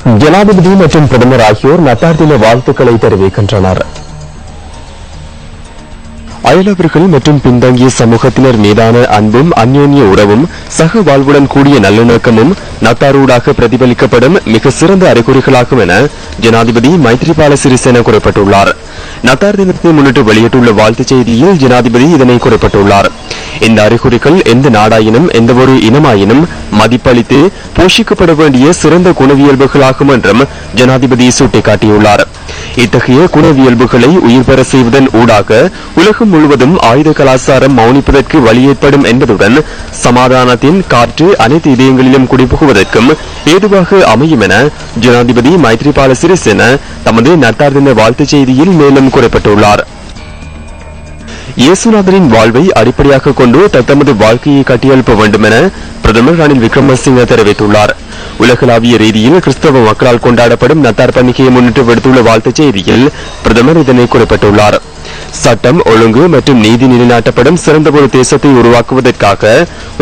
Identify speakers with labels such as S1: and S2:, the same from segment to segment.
S1: ஜனாதிபதி மற்றும் பிரதமர் ஆகியோர் நத்தார் தின வாழ்த்துக்களை தெரிவிக்கின்றனர். அயலவர்கள் மற்றும் பின்தங்கிய சமூகத்தினர் மீதான அன்பும் அந்யோன்ய உறவும் சக வாழ்வுடன் கூடிய நல்லிணக்கமும் நத்தாரூடாக பிரதிபலிக்கப்படும் மிக சிறந்த அறிகுறிகளாகும் என ஜனாதிபதி மைத்ரிபால சிறிசேன குறிப்பிட்டுள்ளார். நத்தார் தினத்தை முன்னிட்டு வெளியிட்டுள்ள வாழ்த்துச் செய்தியில் ஜனாதிபதி இதனை குறிப்பிட்டுள்ளார். இந்த அறிகுறிகள் எந்த நாடாயினும் எந்தவொரு இனமாயினும் மதிப்பளித்து போஷிக்கப்பட வேண்டிய சிறந்த குணவியல்புகளாகும் என்றும் ஜனாதிபதி சுட்டிக்காட்டியுள்ளார். இத்தகைய குணவியல்புகளை உயிர் பெற செய்வதன் ஊடாக உலகம் முழுவதும் ஆயுத கலாச்சாரம் மௌனிப்பதற்கு வழி ஏற்படும் என்பதுடன் சமாதானத்தின் காற்று அனைத்து இதயங்களிலும் குடிபுகுவதற்கும் ஏதுவாக அமையும் என ஜனாதிபதி மைத்ரிபால சிறிசேன தமது நத்தார் தின வாழ்த்துச் செய்தியில் மேலும் குறிப்பிட்டுள்ளார். இயேசுநாதரின் வாழ்வை அடிப்படையாக கொண்டு தத்தமது வாழ்க்கையை கட்டியெழுப்ப வேண்டும் என பிரதமர் ரணில் விக்ரமசிங்க தெரிவித்துள்ளார். உலகளாவிய ரீதியில் கிறிஸ்தவ மக்களால் கொண்டாடப்படும் நத்தார் பண்டிகையை முன்னிட்டு விடுத்துள்ள வாழ்த்துச் செய்தியில் பிரதமர் இதனை குறிப்பிட்டுள்ளார். சட்டம் ஒழுங்கு மற்றும் நீதி நிலைநாட்டப்படும் சிறந்த ஒரு தேசத்தை உருவாக்குவதற்காக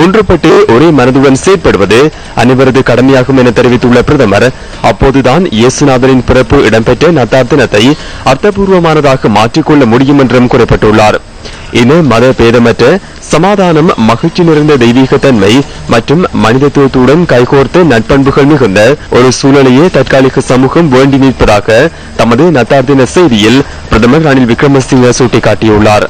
S1: ஒன்றுபட்டு ஒரே மனதுடன் செயற்படுவது அனைவரது கடமையாகும் என தெரிவித்துள்ள பிரதமர், அப்போதுதான் இயேசுநாதரின் பிறப்பு இடம்பெற்ற நத்தார் தினத்தை அர்த்தபூர்வமானதாக மாற்றிக்கொள்ள முடியும் என்றும் குறிப்பிட்டுள்ளார். இன மத பேதமற்ற சமாதானம், மகிழ்ச்சி நிறைந்த தெய்வீகத்தன்மை மற்றும் மனிதத்துவத்துடன் கைகோர்த்த நட்பண்புகள் மிகுந்த ஒரு சூழலையே தற்காலிக சமூகம் வேண்டி நிற்பதாக தமது நத்தார் தின செய்தியில் பிரதமர் ரணில் விக்ரமசிங்க சுட்டிக்காட்டியுள்ளார்.